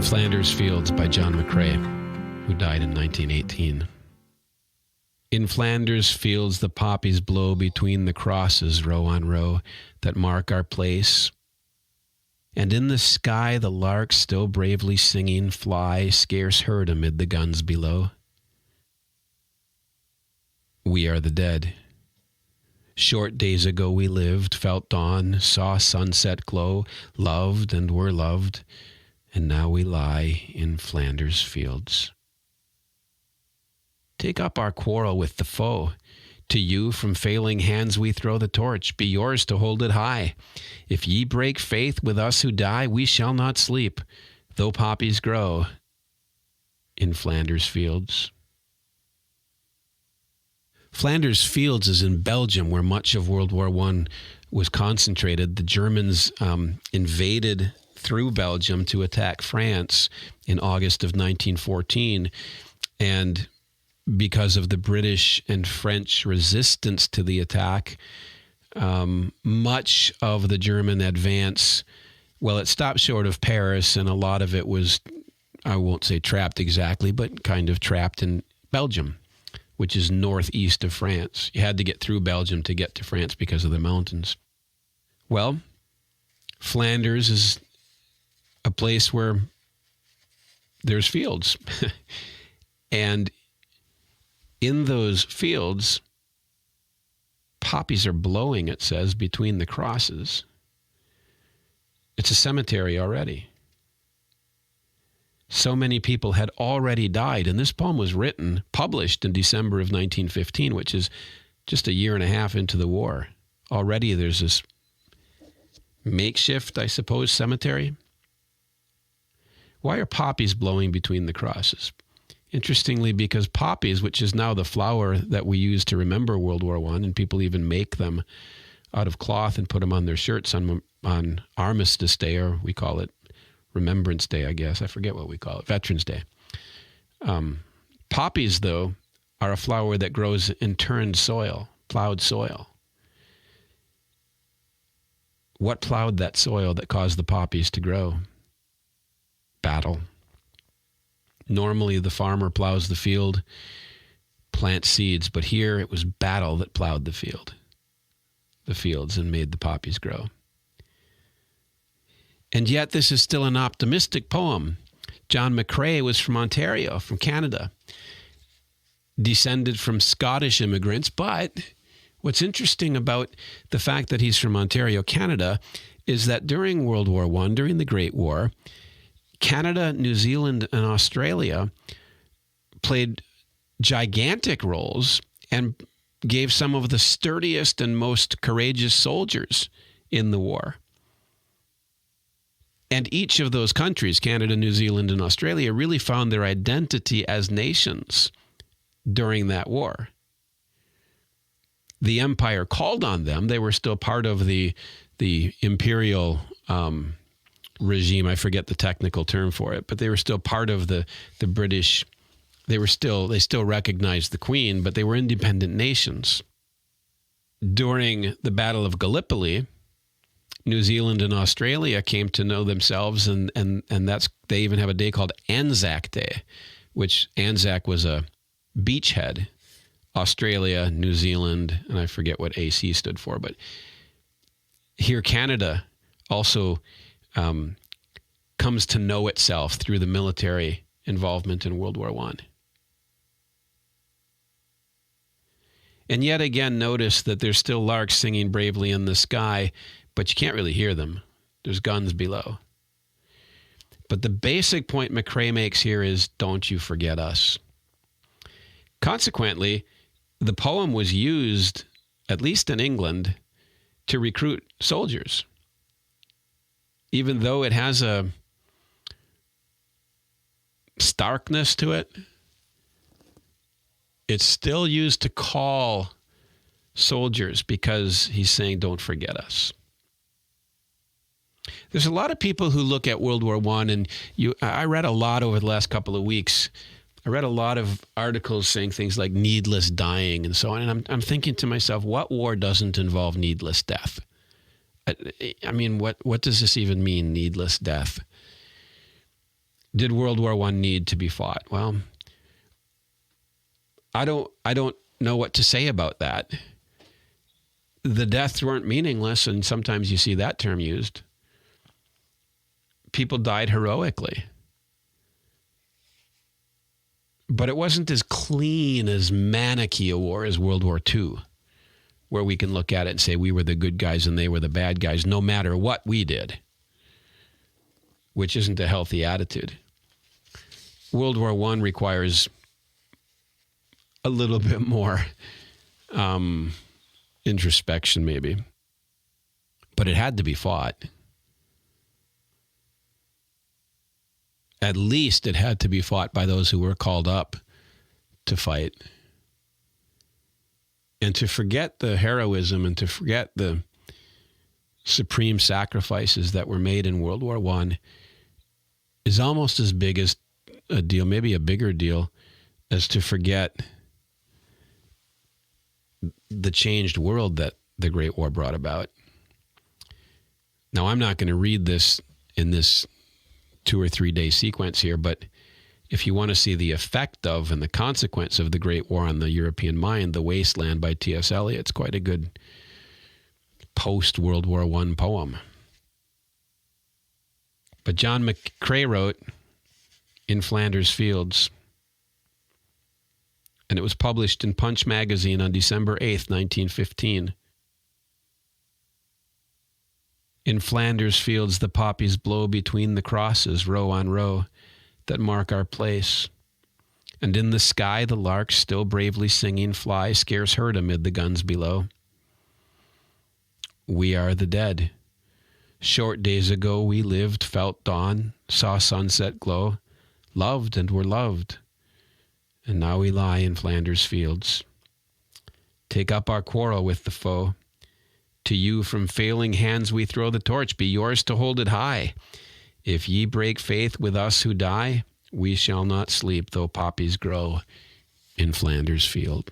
Flanders Fields by John McRae, who died in 1918. In Flanders fields the poppies blow between the crosses, row on row, that mark our place. And in the sky the larks, still bravely singing, fly, scarce heard amid the guns below. We are the dead. Short days ago we lived, felt dawn, saw sunset glow, loved and were loved, and now we lie in Flanders fields. Take up our quarrel with the foe. To you from failing hands we throw the torch. Be yours to hold it high. If ye break faith with us who die, we shall not sleep, though poppies grow in Flanders fields. Flanders Fields is in Belgium, where much of World War I was concentrated. The Germans invaded through Belgium to attack France in August of 1914. And because of the British and French resistance to the attack, much of the German advance, well, it stopped short of Paris, and a lot of it was, I won't say trapped exactly, but kind of trapped in Belgium, which is northeast of France. You had to get through Belgium to get to France because of the mountains. Well, Flanders is a place where there's fields. And in those fields, poppies are blowing, it says, between the crosses. It's a cemetery already. So many people had already died. And this poem was written, published in December of 1915, which is just a year and a half into the war. Already there's this makeshift, I suppose, cemetery. Why are poppies blowing between the crosses? Interestingly, because poppies, which is now the flower that we use to remember World War I, and people even make them out of cloth and put them on their shirts on Armistice Day, or we call it Remembrance Day, I guess. I forget what we call it, Veterans Day. Poppies, though, are a flower that grows in turned soil, plowed soil. What plowed that soil that caused the poppies to grow? Battle. Normally, the farmer plows the field, plants seeds, but here it was battle that plowed the fields, and made the poppies grow. And yet, this is still an optimistic poem. John McRae was from Ontario, from Canada, descended from Scottish immigrants. But what's interesting about the fact that he's from Ontario, Canada, is that during World War I, during the Great War, Canada, New Zealand, and Australia played gigantic roles and gave some of the sturdiest and most courageous soldiers in the war. And each of those countries, Canada, New Zealand, and Australia, really found their identity as nations during that war. The empire called on them. They were still part of the imperial regime. I forget the technical term for it, but they were still part of the British. They still recognized the Queen, but they were independent nations. During the Battle of Gallipoli, New Zealand and Australia came to know themselves, and they even have a day called Anzac Day, which Anzac was a beachhead. Australia, New Zealand, and I forget what AC stood for, but here Canada also comes to know itself through the military involvement in World War I. And yet again, notice that there's still larks singing bravely in the sky, but you can't really hear them. There's guns below. But the basic point McRae makes here is, don't you forget us. Consequently, the poem was used, at least in England, to recruit soldiers. Even though it has a starkness to it, it's still used to call soldiers because he's saying, don't forget us. There's a lot of people who look at World War I, and I read a lot over the last couple of weeks. I read a lot of articles saying things like needless dying and so on. And I'm thinking to myself, what war doesn't involve needless death? I mean, what does this even mean, needless death? Did World War I need to be fought? Well, I don't know what to say about that. The deaths weren't meaningless, and sometimes you see that term used. People died heroically. But it wasn't as clean, as manicky a war as World War II, where we can look at it and say we were the good guys and they were the bad guys, no matter what we did, which isn't a healthy attitude. World War I requires a little bit more introspection, maybe. But it had to be fought. At least it had to be fought by those who were called up to fight. And to forget the heroism and to forget the supreme sacrifices that were made in World War I is almost as big as a deal, maybe a bigger deal, as to forget the changed world that the Great War brought about. Now, I'm not going to read this in this 2 or 3 day sequence here, but if you want to see the effect of and the consequence of the Great War on the European mind, The Wasteland by T.S. Eliot's quite a good post-World War I poem. But John McRae wrote In Flanders Fields, and it was published in Punch magazine on December 8th, 1915. In Flanders fields the poppies blow between the crosses, row on row, that mark our place. And in the sky the larks, still bravely singing, fly scarce heard amid the guns below. We are the dead. Short days ago we lived, felt dawn, saw sunset glow, loved and were loved. And now we lie in Flanders fields. Take up our quarrel with the foe. To you from failing hands we throw the torch, be yours to hold it high. If ye break faith with us who die, we shall not sleep though poppies grow in Flanders field.